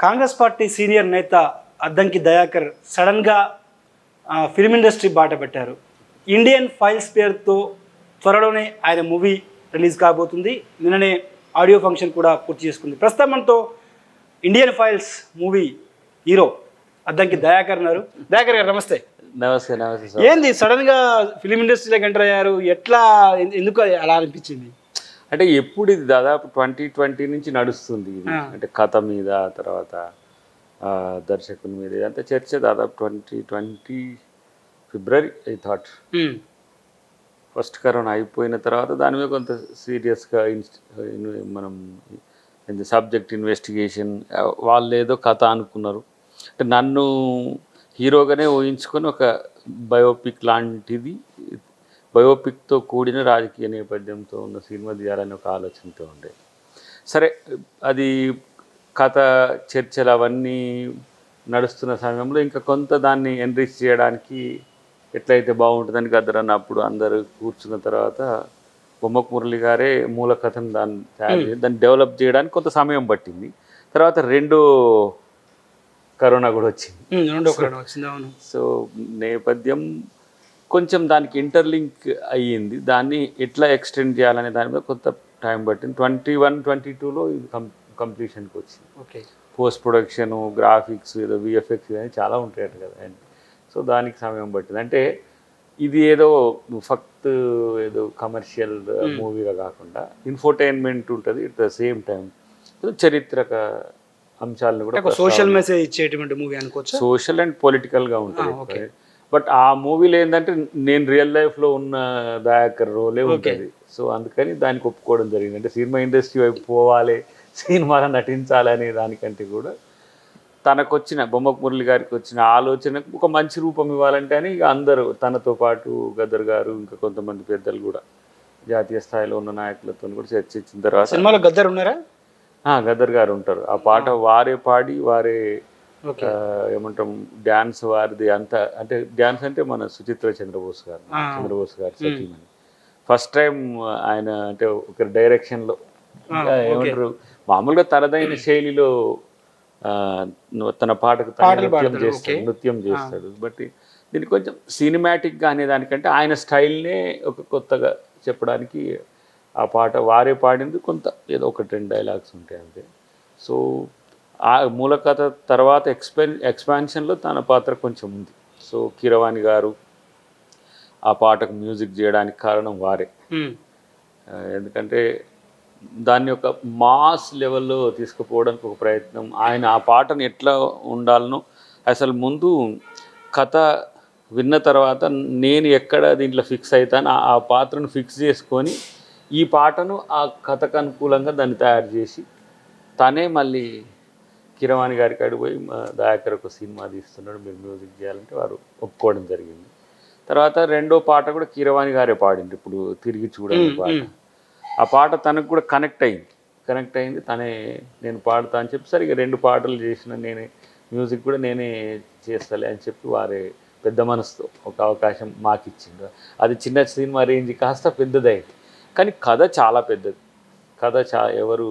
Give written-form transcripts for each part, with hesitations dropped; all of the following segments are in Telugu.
కాంగ్రెస్ పార్టీ సీనియర్ నేత అద్దంకి దయాకర్ సడన్గా ఫిల్మ్ ఇండస్ట్రీ బాట పెట్టారు. ఇండియన్ ఫైల్స్ పేరుతో త్వరలోనే ఆయన మూవీ రిలీజ్ కాబోతుంది. నిన్ననే ఆడియో ఫంక్షన్ కూడా పూర్తి చేసుకుంది. ప్రస్తుతం మనతో Indian files movie hero Addanki Dayakar ఉన్నారు. దయాకర్ గారు నమస్తే. నమస్తే. నమస్తే. ఏంది సడన్గా ఫిలిం ఇండస్ట్రీలోకి ఎంటర్ అయ్యారు? ఎట్లా, ఎందుకు అలా అనిపించింది? అంటే ఎప్పుడు ఇది దాదాపు 2020 నుంచి నడుస్తుంది ఇది. అంటే కథ మీద, తర్వాత దర్శకుని మీద ఇదంతా చర్చ దాదాపు 2020 ఫిబ్రవరి ఐ థాట్. ఫస్ట్ కరోనా అయిపోయిన తర్వాత దాని మీద కొంత సీరియస్గా మనం సబ్జెక్ట్ ఇన్వెస్టిగేషన్ వాళ్ళు ఏదో కథ అనుకున్నారు. అంటే నన్ను హీరోగానే ఊహించుకొని ఒక బయోపిక్ లాంటిది, బయోపిక్తో కూడిన రాజకీయ నేపథ్యంతో ఉన్న సినిమా తీయాలని ఒక ఆలోచనతో ఉండే. సరే, అది కథ చర్చలు అవన్నీ నడుస్తున్న సమయంలో ఇంకా కొంత దాన్ని ఎన్రిచ్ చేయడానికి ఎట్లయితే బాగుంటుందని గద్దరన్న అప్పుడు అందరూ కూర్చున్న తర్వాత బొమ్మకు మురళి గారే మూల కథను దాన్ని తయారు చేసి దాన్ని డెవలప్ చేయడానికి కొంత సమయం పట్టింది. తర్వాత కరోనా కూడా వచ్చింది. సో నేపథ్యం కొంచెం దానికి ఇంటర్లింక్ అయ్యింది. దాన్ని ఎట్లా ఎక్స్టెండ్ చేయాలనే దాని మీద కొంత టైం పట్టింది. 21-22లో ఇది కంప్లీషన్కి వచ్చింది. ఓకే. పోస్ట్ ప్రొడక్షను, గ్రాఫిక్స్, ఏదో విఎఫ్ఎక్స్ ఇవన్నీ చాలా ఉంటాయట కదా. సో దానికి సమయం పట్టింది. అంటే ఇది ఏదో ఫక్త్ ఏదో కమర్షియల్ మూవీగా కాకుండా ఇన్ఫోటైన్మెంట్ ఉంటుంది. ఎట్ ద సేమ్ టైం చరిత్రక అంశాలను కూడా సోషల్ మెసేజ్ ఇచ్చేటువంటి మూవీ అనుకోవచ్చు. సోషల్ అండ్ పొలిటికల్గా ఉంటుంది. బట్ ఆ మూవీలో ఏంటంటే నేను రియల్ లైఫ్లో ఉన్న దయాకర్ రోలే ఉంటుంది. సో అందుకని దానికి ఒప్పుకోవడం జరిగింది. అంటే సినిమా ఇండస్ట్రీ వైపు పోవాలి, సినిమాలో నటించాలనే దానికంటే కూడా తనకు వచ్చిన బొమ్మకు మురళి గారికి వచ్చిన ఆలోచనకు ఒక మంచి రూపం ఇవ్వాలంటే అని ఇక అందరూ తనతో పాటు గద్దర్ గారు ఇంకా కొంతమంది పెద్దలు కూడా జాతీయ స్థాయిలో ఉన్న నాయకులతో కూడా చర్చించిన తర్వాత సినిమాలో గద్దర్ ఉన్నారా? గద్దర్ గారు ఉంటారు. ఆ పాట వారే పాడి వారే ఏమంటాం డ్యాన్స్ వారిది అంతా. అంటే డ్యాన్స్ అంటే మన సుచిత్ర చంద్రబోస్ గారు సతీమణి ఫస్ట్ టైం ఆయన అంటే ఒక డైరెక్షన్లో ఏమంటారు మామూలుగా తనదైన శైలిలో తన పాటకు నృత్యం చేస్తాడు. బట్ దీన్ని కొంచెం సినిమాటిక్గా అనేదానికంటే ఆయన స్టైల్నే ఒక కొత్తగా చెప్పడానికి ఆ పాట వారే పాడింది కొంత ఏదో 1-2 డైలాగ్స్ ఉంటాయి అంతే. సో ఆ మూల కథ తర్వాత ఎక్స్పాన్షన్లో తన పాత్ర కొంచెం ఉంది. సో కీరవాణి గారు ఆ పాటకు మ్యూజిక్ చేయడానికి కారణం వారే. ఎందుకంటే దాన్ని ఒక మాస్ లెవెల్లో తీసుకుపోవడానికి ఒక ప్రయత్నం. ఆయన ఆ పాటను ఎట్లా ఉండాలనో అసలు ముందు కథ విన్న తర్వాత నేను ఎక్కడ దీంట్లో ఫిక్స్ అవుతాను ఆ పాత్రను ఫిక్స్ చేసుకొని ఈ పాటను ఆ కథకు అనుకూలంగా దాన్ని తయారు చేసి తనే మళ్ళీ కీరవాణి గారికి అడిగిపోయి దయాకర్ ఒక సినిమా తీస్తున్నాడు, మీరు మ్యూజిక్ చేయాలంటే వారు ఒప్పుకోవడం జరిగింది. తర్వాత రెండో పాట కూడా కీరవాణి గారే పాడింది, ఇప్పుడు తిరిగి చూడండి పాట. ఆ పాట తనకు కూడా కనెక్ట్ అయింది. తనే నేను పాడతా అని చెప్పి సరిగ్గా 2 పాటలు చేసిన నేనే మ్యూజిక్ కూడా నేనే చేస్తాలే అని చెప్పి వారే పెద్ద మనసుతో ఒక అవకాశం మాకు ఇచ్చిండు. అది చిన్న సినిమా రేంజ్ కాస్త పెద్దదైంది. కానీ కథ చాలా పెద్దది. ఎవరు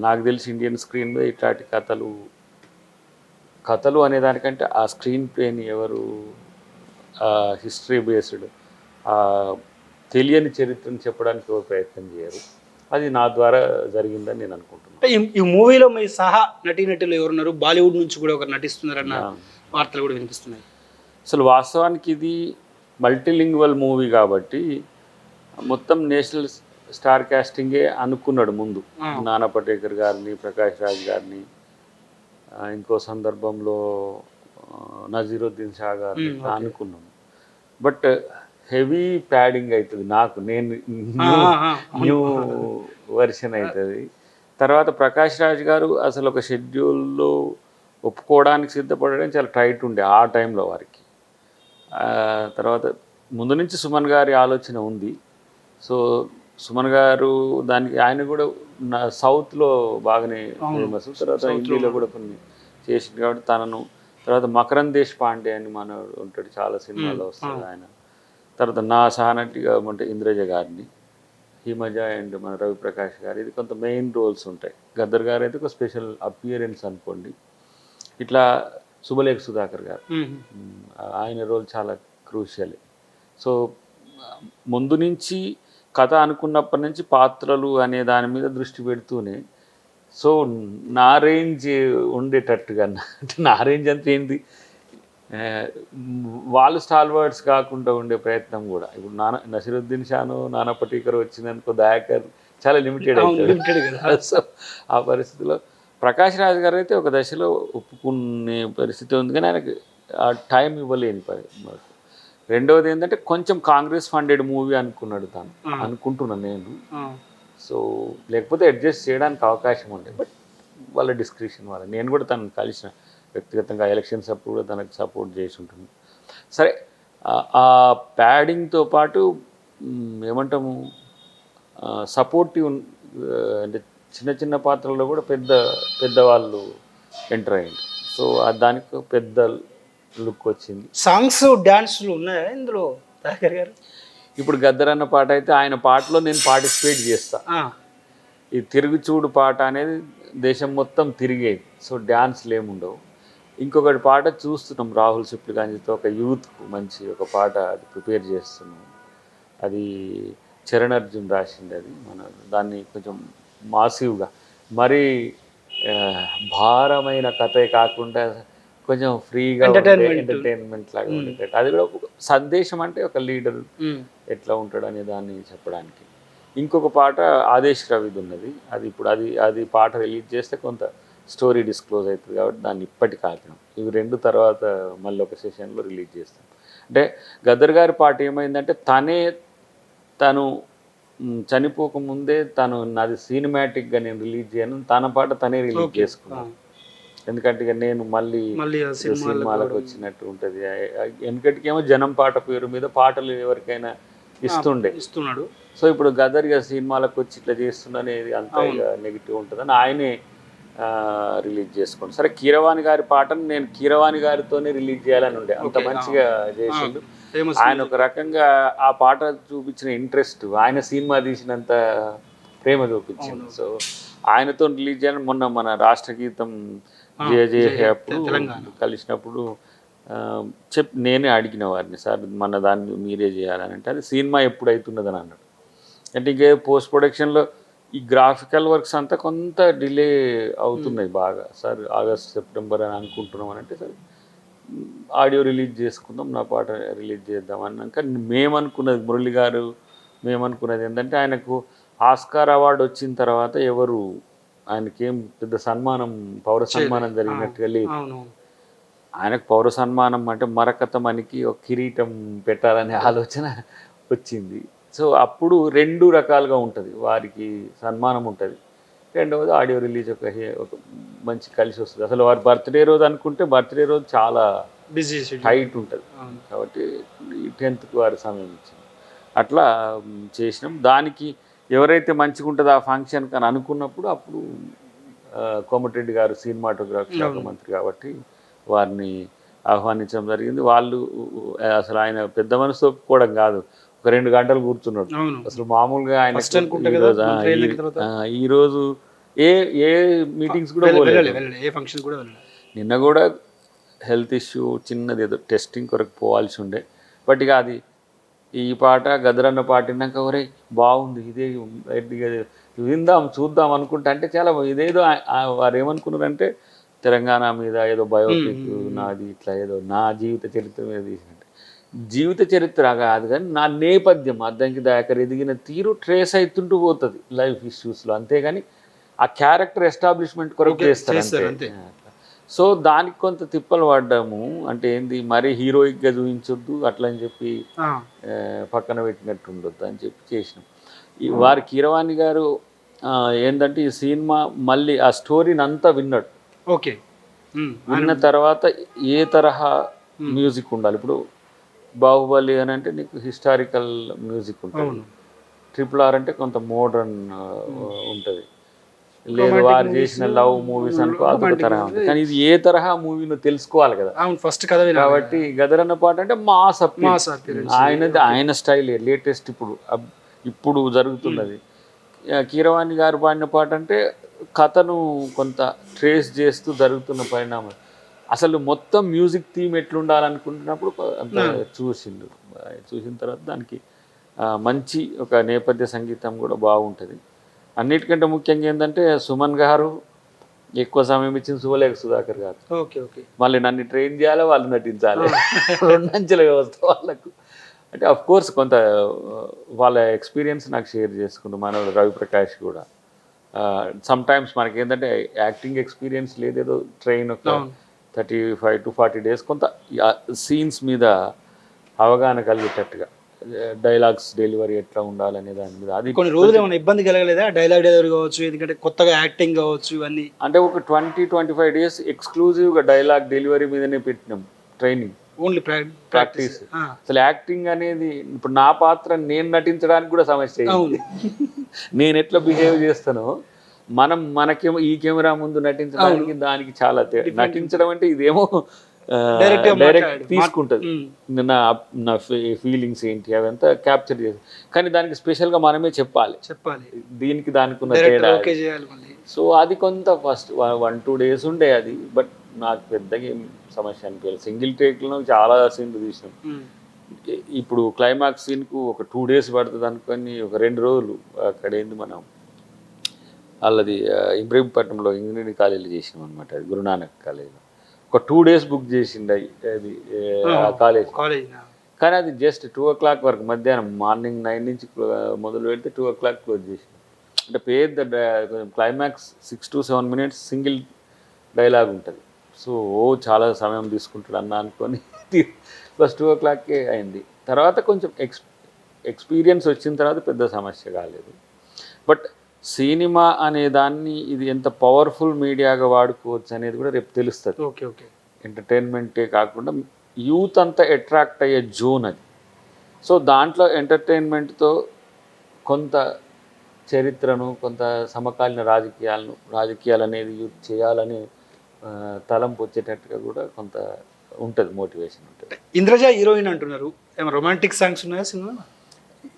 నాకు తెలిసి ఇండియన్ స్క్రీన్ మీద ఇట్లాంటి కథలు అనేదానికంటే ఆ స్క్రీన్ ప్లేని ఎవరు హిస్టరీ బేస్డ్ తెలియని చరిత్రను చెప్పడానికి ఎవరు ప్రయత్నం చేయరు. అది నా ద్వారా జరిగిందని నేను అనుకుంటున్నాను. ఈ మూవీలో మీ సహా నటీనటులు ఎవరున్నారు? బాలీవుడ్ నుంచి కూడా ఒకరు నటిస్తున్నారన్న వార్తలు కూడా వినిపిస్తున్నాయి. అసలు వాస్తవానికి ఇది మల్టీలింగ్వల్ మూవీ కాబట్టి మొత్తం నేషనల్ స్టార్ కాస్టింగే అనుకున్నాడు ముందు. నానా పటేకర్ గారిని, ప్రకాష్ రాజ్ గారిని, ఇంకో సందర్భంలో నజీరుద్దీన్ షా గారిని అనుకున్నాము. బట్ హెవీ ప్యాడింగ్ అవుతుంది నేను న్యూ వెర్షన్ అవుతుంది. తర్వాత ప్రకాష్ రాజ్ గారు అసలు ఒక షెడ్యూల్లో ఒప్పుకోవడానికి సిద్ధపడడం చాలా టైట్ ఉండే ఆ టైంలో వారికి. తర్వాత ముందు నుంచి సుమన్ గారి ఆలోచన ఉంది. సో సుమన్ గారు దానికి ఆయన కూడా సౌత్లో బాగానే ఫేమస్. తర్వాత హిందీలో కూడా కొన్ని చేసింది కాబట్టి తనను. తర్వాత మకరంద్ దేశ్ పాండే అని మనోడు ఉంటాడు, చాలా సినిమాల్లో వస్తాడు ఆయన. తర్వాత నా సహనటిగా అంటే ఇంద్రజ గారిని, హిమజ అండ్ మన రవిప్రకాష్ గారు ఇది కొంత మెయిన్ రోల్స్ ఉంటాయి. గద్దర్ గారు అయితే ఒక స్పెషల్ అపియరెన్స్ అనుకోండి. ఇట్లా శుభలేఖ సుధాకర్ గారు ఆయన రోల్ చాలా క్రూషియల్. సో ముందు నుంచి కథ అనుకున్నప్పటి నుంచి పాత్రలు అనే దాని మీద దృష్టి పెడుతూనే సో నా రేంజ్ ఉండేటట్టుగా, అంటే నా రేంజ్ అంతా ఏంటి వాళ్ళు స్టాల్వర్డ్స్ కాకుండా ఉండే ప్రయత్నం కూడా. ఇప్పుడు నసీరుద్దీన్ షాను, నానా పటీకర్ వచ్చినందుకు దయాకర్ చాలా లిమిటెడ్ అవుతుంది. సో ఆ పరిస్థితిలో ప్రకాష్ రాజ్ గారు అయితే ఒక దశలో ఒప్పుకునే పరిస్థితి ఉంది, కానీ ఆయనకి ఆ టైం ఇవ్వలేని మాకు. రెండవది ఏంటంటే కొంచెం కాంగ్రెస్ ఫండెడ్ మూవీ అనుకున్నాడు తను, అనుకుంటున్నాను నేను. సో లేకపోతే అడ్జస్ట్ చేయడానికి అవకాశం ఉండే, బట్ వాళ్ళ డిస్క్రిప్షన్ వాళ్ళ. నేను కూడా తనను కలిసిన వ్యక్తిగతంగా ఎలక్షన్స్ అప్పుడు కూడా తనకు సపోర్ట్ చేసి ఉంటుంది. సరే ఆ ప్యాడింగ్తో పాటు ఏమంటాము సపోర్టివ్, అంటే చిన్న చిన్న పాత్రల్లో కూడా పెద్దవాళ్ళు ఎంటర్ అయ్యింది. సో దానికి పెద్ద లుక్ వచ్చింది. సాంగ్స్ డాన్స్లు ఉన్నాయా ఇందులో దయాకర్ గారు? ఇప్పుడు గద్దర్ అన్న పాట అయితే ఆయన పాటలో నేను పార్టిసిపేట్ చేస్తా. ఈ తిరుగుచూడు పాట అనేది దేశం మొత్తం తిరిగేది. సో డ్యాన్స్లు ఏముండవు. ఇంకొకటి పాట చూస్తున్నాం రాహుల్ సిప్లిగంజ్తో, ఒక యూత్కు మంచి ఒక పాట అది ప్రిపేర్ చేస్తున్నాం. అది చరణ్ అర్జున్ రాసింది. అది మన దాన్ని కొంచెం మాసివ్గా, మరీ భారమైన కథే కాకుండా కొంచెం ఫ్రీగా ఎంటర్టైన్మెంట్ లాగా ఉండేటట్టు. అది కూడా ఒక సందేశం, అంటే ఒక లీడర్ ఎట్లా ఉంటాడు అనే దాన్ని చెప్పడానికి. ఇంకొక పాట ఆదేశ్ రవిది ఉన్నది. అది ఇప్పుడు అది పాట రిలీజ్ చేస్తే కొంత స్టోరీ డిస్క్లోజ్ అవుతుంది కాబట్టి దాన్ని ఇప్పటికి ఆపినాం. ఇవి రెండు తర్వాత మళ్ళీ ఒక సెషన్లో రిలీజ్ చేస్తాం. అంటే గద్దర్ గారి పాట ఏమైందంటే తను చనిపోకముందే నాది సినిమాటిక్గా నేను రిలీజ్ చేయను, తన పాట తనే రిలీజ్ చేసుకున్నాను. ఎందుకంటే ఇక నేను మళ్ళీ సినిమాలకు వచ్చినట్టు ఉంటుంది. వెనకటికేమో జనం పాట పేరు మీద పాటలు ఎవరికైనా ఇస్తున్నాడు. సో ఇప్పుడు గదర్ ఇక సినిమాలకు వచ్చి ఇట్లా చేస్తున్నది అంతా ఇక నెగిటివ్ ఉంటుందని ఆయనే రిలీజ్ చేసుకోండి. సరే కీరవాణి గారి పాటను నేను కీరవాణి గారితోనే రిలీజ్ చేయాలని ఉండే, అంత మంచిగా చేసిండు ఆయన. ఒక రకంగా ఆ పాట చూపించిన ఇంట్రెస్ట్ ఆయన సినిమా తీసినంత ప్రేమ చూపించింది. సో ఆయనతో రిలీజ్ చేయాలని మొన్న మన రాష్ట్ర గీతం జయ అప్పుడు కలిసినప్పుడు నేనే అడిగిన వారిని, సార్ మన దాన్ని మీరే చేయాలని. అంటే అది సినిమా ఎప్పుడు అవుతున్నదని అన్నాడు. అంటే ఇంకే పోస్ట్ ప్రొడక్షన్లో ఈ గ్రాఫికల్ వర్క్స్ అంతా కొంత డిలే అవుతున్నాయి బాగా. సార్ ఆగస్ట్ సెప్టెంబర్ అని అనుకుంటున్నాం అని అంటే, సరే ఆడియో రిలీజ్ చేసుకుందాం, నా పాట రిలీజ్ చేద్దాం అన్నాక మేమనుకున్నది, మురళి గారు మేమనుకున్నది ఏంటంటే ఆయనకు ఆస్కార్ అవార్డు వచ్చిన తర్వాత ఎవరు ఆయనకేం పెద్ద సన్మానం, పౌర సన్మానం జరిగినట్టుగా లేదు. ఆయనకు పౌర సన్మానం అంటే మరకతమనికి ఒక కిరీటం పెట్టాలనే ఆలోచన వచ్చింది. సో అప్పుడు రెండు రకాలుగా ఉంటుంది, వారికి సన్మానం ఉంటుంది, రెండవది ఆడియో రిలీజ్ ఒక మంచి కలిసి వస్తుంది. అసలు వారి బర్త్డే రోజు అనుకుంటే బర్త్డే రోజు చాలా బిజీ టైట్ ఉంటుంది కాబట్టి 10th వారి సమయం ఇచ్చింది. అట్లా చేసినాం. దానికి ఎవరైతే మంచిగా ఉంటుందో ఆ ఫంక్షన్ కానీ అనుకున్నప్పుడు అప్పుడు కోమటిరెడ్డి గారు సినిమాటోగ్రఫీ శాఖ మంత్రి కాబట్టి వారిని ఆహ్వానించడం జరిగింది. వాళ్ళు అసలు ఆయన పెద్ద మనసు ఒప్పుకోవడం కాదు, ఒక 2 గంటలు కూర్చున్నాడు. అసలు మామూలుగా ఆయన ఈరోజు ఏ మీటింగ్స్ కూడా నిన్న కూడా హెల్త్ ఇష్యూ చిన్నది ఏదో టెస్టింగ్ కొరకు పోవాల్సి ఉండే. బట్ ఇక అది ఈ పాట గదరన్న పాట విన్నాక ఒరే బాగుంది, ఇదే విందాం చూద్దాం అనుకుంటా. అంటే చాలా ఇదేదో వారు ఏమనుకున్నారంటే తెలంగాణ మీద ఏదో బయోపిక్ నాది ఇట్లా ఏదో నా జీవిత చరిత్ర మీద తీసినట్టు. జీవిత చరిత్ర కాదు కానీ నా నేపథ్యం అద్దంకి దయాకర్ ఎదిగిన తీరు ట్రేస్ అవుతుంటూ పోతుంది లైఫ్ ఇష్యూస్లో, అంతేగాని ఆ క్యారెక్టర్ ఎస్టాబ్లిష్మెంట్ కొరకు చేస్తారు అంతే. సో దానికి కొంత తిప్పలు పడ్డాము. అంటే ఏంది మరీ హీరోయిక్గా చూపించొద్దు అట్లా అని చెప్పి పక్కన పెట్టినట్టు ఉండొద్దు అని చెప్పి చేసినాం. వారి కీరవాణి గారు ఏంటంటే ఈ సినిమా మళ్ళీ ఆ స్టోరీని అంతా విన్నాడు. ఓకే, విన్న తర్వాత ఏ తరహా మ్యూజిక్ ఉండాలి. ఇప్పుడు బాహుబలి అని అంటే నీకు హిస్టారికల్ మ్యూజిక్ ఉంటుంది, RRR అంటే కొంత మోడర్న్ ఉంటుంది, లేదు వారు చేసిన లవ్ మూవీస్ అనుకో అదొక తరహా ఉంటుంది. కానీ ఇది ఏ తరహా మూవీనో తెలుసుకోవాలి కదా ఫస్ట్ కథ. కాబట్టి గదరన్న పాట అంటే మాస్ ఆయన స్టైల్ లేటెస్ట్. ఇప్పుడు ఇప్పుడు జరుగుతున్నది. కీరవాణి గారు పాడిన పాట అంటే కథను కొంత ట్రేస్ చేస్తూ జరుగుతున్న పరిణామం. అసలు మొత్తం మ్యూజిక్ థీమ్ ఎట్లుండాలనుకుంటున్నప్పుడు అంత చూసిన తర్వాత దానికి మంచి ఒక నేపథ్య సంగీతం కూడా బాగుంటుంది. అన్నిటికంటే ముఖ్యంగా ఏంటంటే సుమన్ గారు ఎక్కువ సమయం ఇచ్చింది శుభలేఖ సుధాకర్ గారు. మళ్ళీ నన్ను ట్రైన్ చేయాలి, వాళ్ళు నటించాలి, రెండంచెల వ్యవస్థ వాళ్ళకు. అంటే అఫ్ కోర్స్ కొంత వాళ్ళ ఎక్స్పీరియన్స్ నాకు షేర్ చేసుకుంటారు. మనోడు రవిప్రకాష్ కూడా సమ్ టైమ్స్ మనకి ఏంటంటే యాక్టింగ్ ఎక్స్పీరియన్స్ లేదేదో ట్రైన్ ఒక 35 to 40 days కొంత సీన్స్ మీద అవగాహన కలిగేటట్టుగా డైలాగ్స్ డెలివరీ ఎట్లా ఉండాలనే దాని మీద అది కొన్ని రోజులు ఏమైనా ఇబ్బంది కలగలేదా? డైలాగ్ డెలివరీ కావచ్చు, ఎందుకంటే కొత్తగా యాక్టింగ్ కావచ్చు, ఇవన్నీ అంటే ఒక 20-25 days ఎక్స్క్లూజివ్గా డైలాగ్ డెలివరీ మీదనే పెట్టినాం ట్రైనింగ్, ఓన్లీ ప్రాక్టీస్. అసలు యాక్టింగ్ అనేది ఇప్పుడు నా పాత్ర నేను నటించడానికి కూడా సమస్య. నేను ఎట్లా బిహేవ్ చేస్తానో మనకేమో ఈ కెమెరా ముందు నటించడానికి దానికి చాలా నటించడం అంటే ఇదేమో డైరెక్ట్ తీసుకుంటుంది. నా ఫీలింగ్స్ ఏంటి అవంతా క్యాప్చర్ చేసి, కానీ దానికి స్పెషల్గా మనమే చెప్పాలి దీనికి దానికి ఉన్న తేడా. సో అది కొంత ఫస్ట్ 1-2 days ఉండే అది. బట్ నాకు పెద్దగా ఏం సమస్య అనిపించాలి. సింగిల్ టేక్లో చాలా సీన్లు తీసినాం. ఇప్పుడు క్లైమాక్స్ సీన్కు ఒక 2 days పడుతుంది అనుకొని ఒక 2 రోజులు అక్కడ ఏంది మనం వాళ్ళది ఇబ్రహీంపట్నంలో ఇంజనీరింగ్ కాలేజీలో చేసినాం అనమాట. అది గురునానక్ కాలేజీలో ఒక 2 days బుక్ చేసింది అది కాలేజ్. కానీ అది జస్ట్ 2 o'clock వరకు, మధ్యాహ్నం మార్నింగ్ 9 నుంచి మొదలు పెడితే 2 o'clock క్లోజ్ చేసింది. అంటే పెద్ద climax 6 to 7 minutes single dialogue ఉంటుంది. సో చాలా సమయం తీసుకుంటాడు అన్న అనుకొని ప్లస్ 2 o'clockకే అయింది. తర్వాత కొంచెం ఎక్స్పీరియన్స్ వచ్చిన తర్వాత పెద్ద సమస్య కాలేదు. బట్ సినిమా అనే దాన్ని ఇది ఎంత పవర్ఫుల్ మీడియాగా వాడుకోవచ్చు అనేది కూడా రేపు తెలుస్తుంది. ఎంటర్టైన్మెంటే కాకుండా యూత్ అంతా అట్రాక్ట్ అయ్యే జోన్ అది. సో దాంట్లో ఎంటర్టైన్మెంట్తో కొంత చరిత్రను, కొంత సమకాలీన రాజకీయాలు అనేది యూత్ చేయాలని తలంపు వచ్చేటట్టుగా కూడా కొంత ఉంటుంది, మోటివేషన్ ఉంటుంది. ఇంద్రజ హీరోయిన్ అంటున్నారు, ఏమైనా రొమాంటిక్ సాంగ్స్ ఉన్నాయా సినిమా?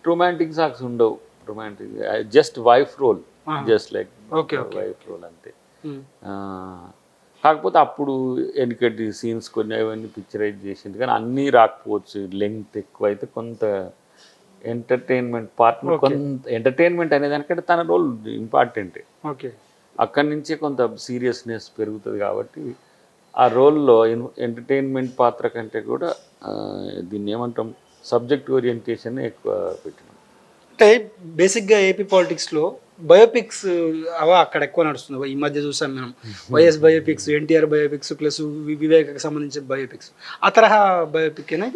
రొమాంటిక్ సాంగ్స్ ఉండవు. Romantic just wife role, just like wife role అంతే. కాకపోతే అప్పుడు ఎన్నికటి సీన్స్ కొన్ని అవన్నీ పిక్చరైజ్ చేసింది, కానీ అన్నీ రాకపోవచ్చు. లెంగ్త్ ఎక్కువ అయితే కొంత ఎంటర్టైన్మెంట్ పార్ట్, కొంత ఎంటర్టైన్మెంట్ అనే దానికంటే తన రోల్ ఇంపార్టెంటే. అక్కడి నుంచే కొంత సీరియస్నెస్ పెరుగుతుంది. కాబట్టి ఆ రోల్లో ఎంటర్టైన్మెంట్ పాత్ర కంటే కూడా దీన్ని ఏమంటాం సబ్జెక్ట్ ఓరియంటేషన్ ఎక్కువ పెట్టినాం. అంటే బేసిక్గా ఏపీ పాలిటిక్స్లో బయోపిక్స్ అక్కడ ఎక్కువ నడుస్తుంది. ఈ మధ్య చూసాం మనం YS biopics, NTR biopics, plus వివేకకు సంబంధించిన బయోపిక్స్. ఆ తరహా బయోపిక్ ఏనా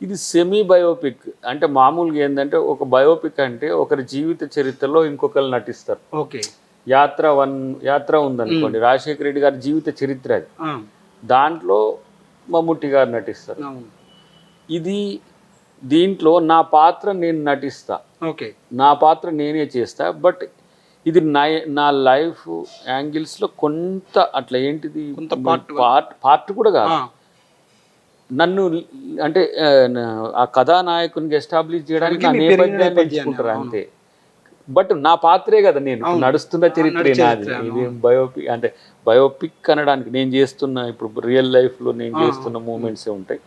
ఇది సెమీ బయోపిక్. అంటే మామూలుగా ఏంటంటే ఒక బయోపిక్ అంటే ఒకరి జీవిత చరిత్రలో ఇంకొకరు నటిస్తారు. యాత్ర ఉందనుకోండి, రాజశేఖర రెడ్డి గారి జీవిత చరిత్ర అది. దాంట్లో మమ్ముట్టి గారు నటిస్తారు. దీంట్లో నా పాత్ర నేను నటిస్తా, నా పాత్ర నేనే చేస్తా. బట్ ఇది నా లైఫ్ యాంగిల్స్లో కొంత అట్లా ఏంటిది పార్ట్ కూడా కాదు. నన్ను అంటే ఆ కథానాయకునికి ఎస్టాబ్లిష్ చేయడానికి నా నేపథ్యాన్ని ఎంచుకుంటారు అంతే. బట్ నా పాత్రే కదా, నేను నడుస్తున్న చరిత్రే నాది. ఇది బయోపిక్ అంటే బయోపిక్ అనడానికి నేను చేస్తున్న ఇప్పుడు రియల్ లైఫ్లో నేను చేస్తున్న మూమెంట్సే ఉంటాయి.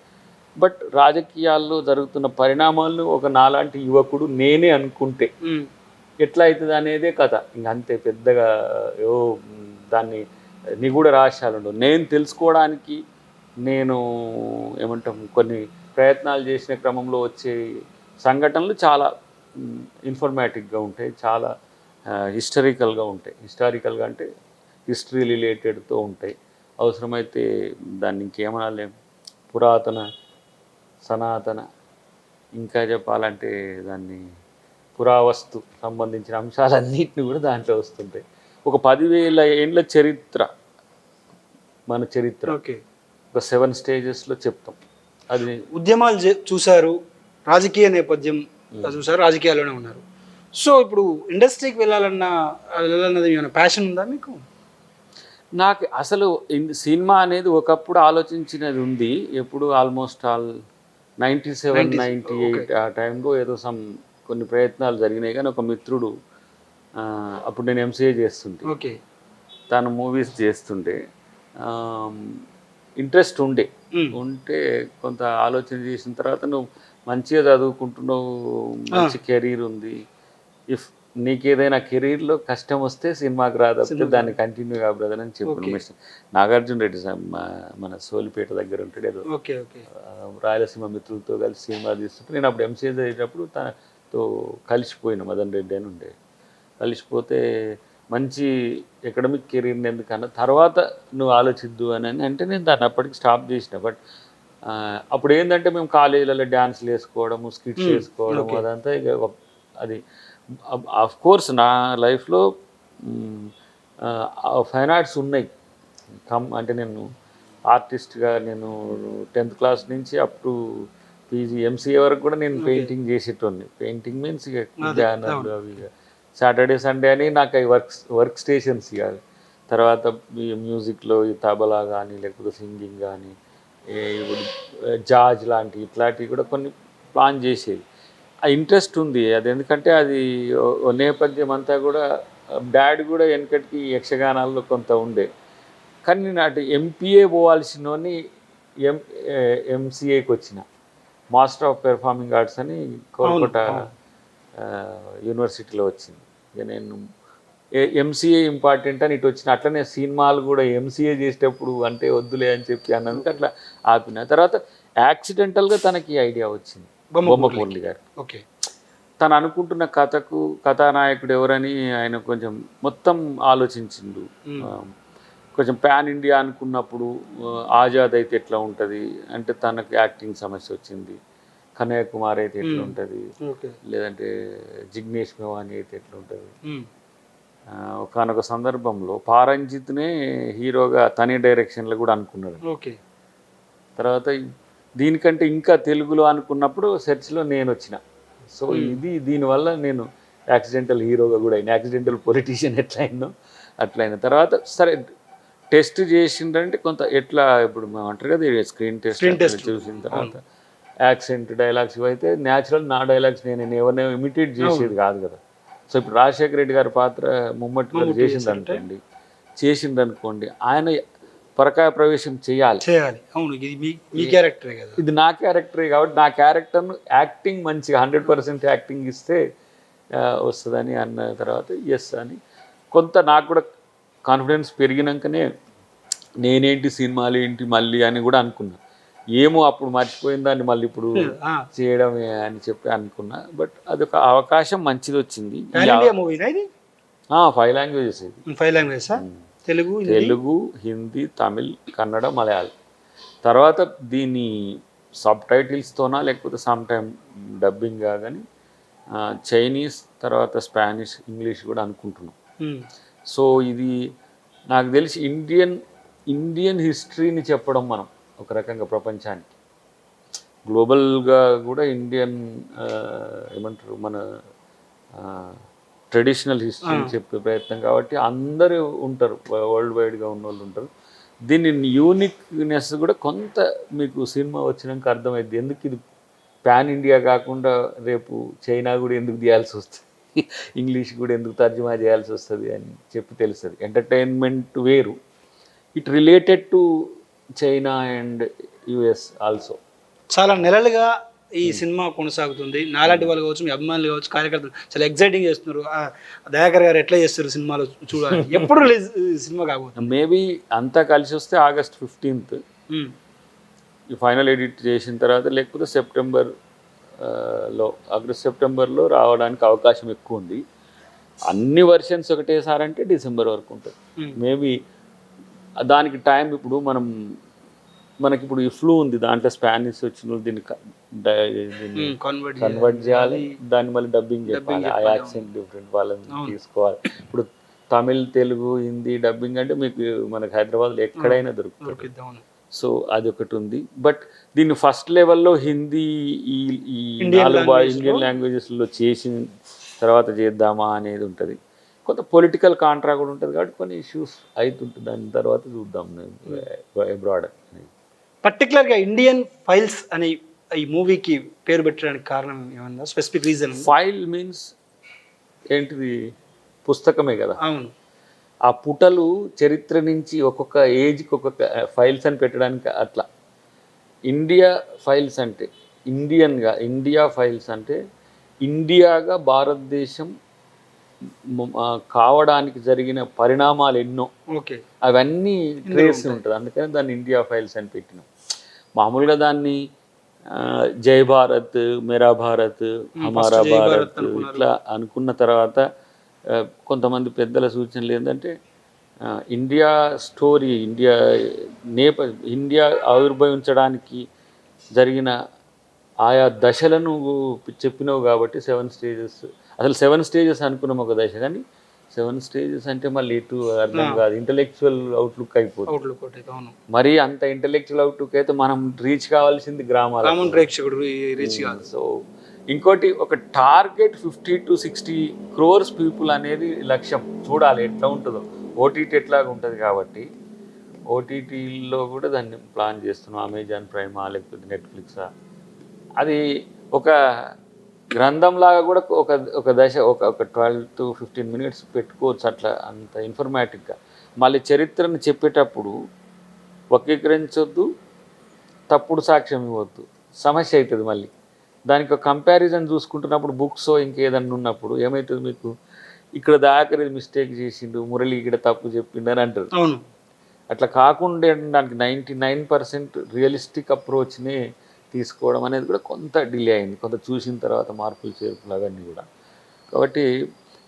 బట్ రాజకీయాల్లో జరుగుతున్న పరిణామాలను ఒక నాలాంటి యువకుడు నేనే అనుకుంటే ఎట్లా అవుతుంది అనేదే కథ. ఇంకంతే పెద్దగా దాన్ని నిగూఢ రహస్యాలు ఉండవు. నేను తెలుసుకోవడానికి నేను ఏమంటాం కొన్ని ప్రయత్నాలు చేసిన క్రమంలో వచ్చే సంఘటనలు చాలా ఇన్ఫర్మేటివ్గా ఉంటాయి, చాలా హిస్టారికల్గా ఉంటాయి. హిస్టారికల్గా అంటే హిస్టరీ రిలేటెడ్తో ఉంటాయి. అవసరమైతే దాన్ని ఇంకేమనాలేం, పురాతన, సనాతన, ఇంకా చెప్పాలంటే దాన్ని పురావస్తు సంబంధించిన అంశాలన్నింటినీ కూడా దాంట్లో వస్తుంటాయి. ఒక 10,000 ఏండ్ల చరిత్ర, మన చరిత్ర ఒక 7 stagesలో చెప్తాం. అది ఉద్యమాలు చూశారు, రాజకీయ నేపథ్యం చూసారు, రాజకీయాల్లోనే ఉన్నారు. సో ఇప్పుడు ఇండస్ట్రీకి వెళ్ళాలన్నది ఏమైనా ప్యాషన్ ఉందా మీకు? నాకు అసలు సినిమా అనేది ఒకప్పుడు ఆలోచించినది ఉంది. ఎప్పుడు ఆల్మోస్ట్ ఆల్ 97-98 ఆ టైంలో ఏదో కొన్ని ప్రయత్నాలు జరిగినాయి, కానీ ఒక మిత్రుడు అప్పుడు నేను ఎంసీఏ చేస్తుంటే ఓకే. తను మూవీస్ చేస్తుంటే ఇంట్రెస్ట్ ఉంటే కొంత ఆలోచన చేసిన తర్వాత నువ్వు మంచిగా చదువుకుంటున్నావు, మంచి కెరీర్ ఉంది, ఇఫ్ నీకు ఏదైనా కెరీర్లో కష్టం వస్తే సినిమాకి రాదప్పుడు దాన్ని కంటిన్యూ కాబడదని అని చెప్పాను. నాగార్జున రెడ్డి మన సోలిపేట దగ్గర ఉంటాడు, ఏదో రాయలసీమ మిత్రులతో కలిసి సినిమా తీస్తుంటే నేను అప్పుడు ఎంసీఏ చదివేటప్పుడు తనతో కలిసిపోయిన మదన్ రెడ్డి అని ఉండే. కలిసిపోతే మంచి ఎకడమిక్ కెరీర్ని ఎందుకన్నా తర్వాత నువ్వు ఆలోచిద్దు అని అంటే నేను దాన్ని అప్పటికి స్టాప్ చేసిన. బట్ అప్పుడు ఏంటంటే మేము కాలేజీలలో డ్యాన్స్లు వేసుకోవడము, స్కిట్స్ వేసుకోవడము, అదంతా ఇక అది ఆఫ్ కోర్స్ నా లైఫ్లో ఫైన్ ఆర్ట్స్ ఉన్నాయి. అంటే నేను ఆర్టిస్ట్గా నేను 10th క్లాస్ నుంచి అప్ టు పీజీ ఎంసీఏ వరకు కూడా నేను పెయింటింగ్ చేసేటోని. పెయింటింగ్ మీన్స్ ఇక బ్యానర్లు అవి సాటర్డే సండే అని నాకు అవి వర్క్ స్టేషన్స్ కాదు. తర్వాత మ్యూజిక్లో ఈ తబలా కానీ లేకపోతే సింగింగ్ కానీ ఇప్పుడు జాజ్ లాంటివి ఇట్లాంటివి కూడా కొన్ని ప్లాన్ చేసేది. ఆ ఇంట్రెస్ట్ ఉంది అది, ఎందుకంటే అది నేపథ్యం అంతా కూడా డాడీ కూడా వెనకటికి యక్షగానాల్లో కొంత ఉండే. కానీ నేను అటు ఎంపీఏ పోవాల్సినోని ఎంసీఏకి వచ్చిన, మాస్టర్ ఆఫ్ పెర్ఫార్మింగ్ ఆర్ట్స్ అని కోల్కతా యూనివర్సిటీలో వచ్చింది. ఇక నేను ఎంసీఏ ఇంపార్టెంట్ అని ఇటు వచ్చిన. అట్లనే సినిమాలు కూడా ఎంసీఏ చేసేటప్పుడు అంటే వద్దులే అని చెప్పి అన్నందుకు అట్లా ఆపిన. తర్వాత యాక్సిడెంటల్గా తనకి ఐడియా వచ్చింది, బొమ్మపూర్లి గారు. ఓకే. తను అనుకుంటున్న కథానాయకుడు ఎవరని ఆయన కొంచెం మొత్తం ఆలోచించిండు. కొంచెం పాన్ ఇండియా అనుకున్నప్పుడు ఆజాద్ అయితే ఎట్లా ఉంటుంది అంటే తనకు యాక్టింగ్ సమస్య వచ్చింది. కన్నయ్య కుమార్ అయితే ఎట్లా ఉంటుంది, లేదంటే జిగ్నేష్ మెవానీ అయితే ఎట్లా ఉంటుంది. ఒకనొక సందర్భంలో పారంజిత్నే హీరోగా తనే డైరెక్షన్లో కూడా అనుకున్నాడు. ఓకే. తర్వాత దీనికంటే ఇంకా తెలుగులో అనుకున్నప్పుడు సెర్చ్లో నేను వచ్చిన. సో దీనివల్ల నేను యాక్సిడెంటల్ హీరోగా కూడా అయినా, యాక్సిడెంటల్ పొలిటీషియన్ ఎట్లా అయినో అట్లయిన. తర్వాత సరే టెస్ట్ చేసిందంటే కొంత ఎట్లా ఇప్పుడు మేము అంటారు కదా స్క్రీన్ టెస్ట్ చూసిన తర్వాత యాక్సెంట్ డైలాగ్స్ ఇవైతే న్యాచురల్ నా డైలాగ్స్ నేను ఎవరినో ఇమిటేట్ చేసేది కాదు కదా. సో ఇప్పుడు రాజశేఖర రెడ్డి గారి పాత్ర ముమ్మటి గారు చేసిందనుకోండి ఆయన పరకాయ ప్రవేశం చేయాలి. అవును, ఇది మీ క్యారెక్టరే కదా, ఇది నా క్యారెక్టరే. కాబట్టి నా క్యారెక్టర్ను యాక్టింగ్ మంచిగా 100% యాక్టింగ్ ఇస్తే వస్తుందని అన్న తర్వాత ఎస్ అని కొంత నాకు కూడా కాన్ఫిడెన్స్ పెరిగినాకనే నేనేంటి సినిమాలు ఏంటి మళ్ళీ అని కూడా అనుకున్నా. ఏమో అప్పుడు మర్చిపోయిన దాన్ని మళ్ళీ ఇప్పుడు చేయడమే అని చెప్పి అనుకున్నా. బట్ అదొక అవకాశం మంచిది వచ్చింది. 5 లాంగ్వేజెస్ ఇది. 5 లాంగ్వేజెస్ తెలుగు, హిందీ, తమిళ్, కన్నడ, మలయాళం. తర్వాత దీని సబ్ టైటిల్స్తోనా లేకపోతే సమ్ టైమ్ డబ్బింగ్ కానీ చైనీస్, తర్వాత స్పానిష్, ఇంగ్లీష్ కూడా అనుకుంటున్నాం. సో ఇది నాకు తెలిసి ఇండియన్ హిస్టరీని చెప్పడం మనం ఒక రకంగా ప్రపంచానికి, గ్లోబల్గా కూడా ఇండియన్ ఏమంటారు మన ట్రెడిషనల్ హిస్టరీని చెప్పే ప్రయత్నం. కాబట్టి అందరూ ఉంటారు, వరల్డ్ వైడ్గా ఉన్న వాళ్ళు ఉంటారు. దీని యూనిక్నెస్ కూడా కొంత మీకు సినిమా వచ్చినాక అర్థమైంది. ఎందుకు ఇది పాన్ ఇండియా కాకుండా రేపు చైనా కూడా ఎందుకు తీయాల్సి వస్తుంది, ఇంగ్లీష్ కూడా ఎందుకు తర్జుమా చేయాల్సి వస్తుంది అని చెప్పి తెలుస్తుంది. ఎంటర్టైన్మెంట్ వేరు, it related to China and US also. చాలా నెలలుగా ఈ సినిమా కొనసాగుతుంది. నాలాంటి వాళ్ళు కావచ్చు, మీ అభిమానులు కావచ్చు, కార్యకర్తలు చాలా ఎగ్జైటింగ్ చేస్తున్నారు. దయాకర్ గారు ఎట్లా చేస్తారు సినిమాలో చూడాలి, ఎప్పుడు రిలీజ్ సినిమా కాబోతుంది. మేబీ అంతా కలిసి వస్తే August 15th ఈ ఫైనల్ ఎడిట్ చేసిన తర్వాత, లేకపోతే సెప్టెంబర్లో రావడానికి అవకాశం ఎక్కువ ఉంది. అన్ని వర్షన్స్ ఒకటేసారంటే డిసెంబర్ వరకు ఉంటుంది మేబీ. దానికి టైం ఇప్పుడు మనకి ఇప్పుడు ఈ ఫ్లూ ఉంది, దాంట్లో స్పానిష్ వచ్చిన దీన్ని కన్వర్ట్ చేయాలి, దాన్ని మళ్ళీ డబ్బింగ్ చెప్పాలి, ఆ యాక్సెంట్ డిఫరెంట్ వాళ్ళని తీసుకోవాలి. ఇప్పుడు తమిళ్, తెలుగు, హిందీ డబ్బింగ్ అంటే మీకు మనకి హైదరాబాద్లో ఎక్కడైనా దొరుకుతుంది. సో అది ఒకటి ఉంది. బట్ దీన్ని ఫస్ట్ లెవెల్లో హిందీ ఈ 4 ఇండియన్ లాంగ్వేజెస్లో చేసిన తర్వాత చేద్దామా అనేది ఉంటుంది. కొంత పొలిటికల్ కాంట్రా కూడా ఉంటుంది కాబట్టి కొన్ని ఇష్యూస్ అవుతుంటుంది. దాని తర్వాత చూద్దాం అబ్రాడ్. పర్టికులర్గా ఇండియన్ ఫైల్స్ అని ఈ మూవీకి పేరు పెట్టడానికి కారణం ఏమన్నా స్పెసిఫిక్ రీజన్? ఫైల్ మీన్స్ ఏంటిది, పుస్తకమే కదా. అవును. ఆ పుటలు చరిత్ర నుంచి ఒక్కొక్క ఏజ్కి ఒక్కొక్క ఫైల్స్ అని పెట్టడానికి అట్లా. ఇండియా ఫైల్స్ అంటే ఇండియా ఫైల్స్ అంటే ఇండియాగా భారతదేశం కావడానికి జరిగిన పరిణామాలు ఎన్నో, ఓకే, అవన్నీ ట్రేస్ ఉంటుంది. అందుకని దాన్ని ఇండియా ఫైల్స్ అని పెట్టినాం. మామూలుగా దాన్ని జై భారత్, మేరా భారత్, హమారా భారత్ ఇట్లా అనుకున్న తర్వాత కొంతమంది పెద్దల సూచనలు ఏంటంటే ఇండియా స్టోరీ, ఇండియా ఆవిర్భవించడానికి జరిగిన ఆయా దశలను చెప్పినావు కాబట్టి 7 స్టేజెస్. అసలు 7 స్టేజెస్ అనుకున్నాం ఒక దశ, కానీ 7 స్టేజెస్ అంటే మళ్ళీ ఇటు అర్థం కాదు, ఇంటలెక్చువల్ అవుట్లుక్ అయిపోతుంది. మరి అంత ఇంటలెక్చువల్ అవుట్లుక్ అయితే మనం రీచ్ కావాల్సింది గ్రామాల ప్రేక్షకుడు రీచ్ కాదు. సో ఇంకోటి, ఒక టార్గెట్ 50 to 60 crores పీపుల్ అనేది లక్ష్యం. చూడాలి ఎట్లా ఉంటుందో, ఓటీటీ ఎట్లాగా ఉంటుంది కాబట్టి ఓటీటీలో కూడా దాన్ని ప్లాన్ చేస్తున్నాం. అమెజాన్ ప్రైమా లేకపోతే నెట్ఫ్లిక్సా, అది ఒక గ్రంథంలాగా కూడా ఒక దశ ఒక 12 to 15 minutes పెట్టుకోవచ్చు అట్లా, అంత ఇన్ఫర్మేటివ్గా. మళ్ళీ చరిత్రను చెప్పేటప్పుడు వక్రీకరించొద్దు, తప్పుడు సాక్ష్యం ఇవ్వద్దు, సమస్య అవుతుంది. మళ్ళీ దానికి ఒక కంపారిజన్ చూసుకుంటున్నప్పుడు బుక్స్ ఇంకేదన్నా ఉన్నప్పుడు ఏమవుతుంది, మీకు ఇక్కడ దాకా మిస్టేక్ చేసిండు, మురళి ఇక్కడ తప్పు చెప్పిండు అని అంటారు. అవును. అట్లా కాకుండా దానికి 99% రియలిస్టిక్ అప్రోచ్ని తీసుకోవడం అనేది కూడా కొంత డిలే అయింది, కొంత చూసిన తర్వాత మార్పులు చేర్పులు అవన్నీ కూడా. కాబట్టి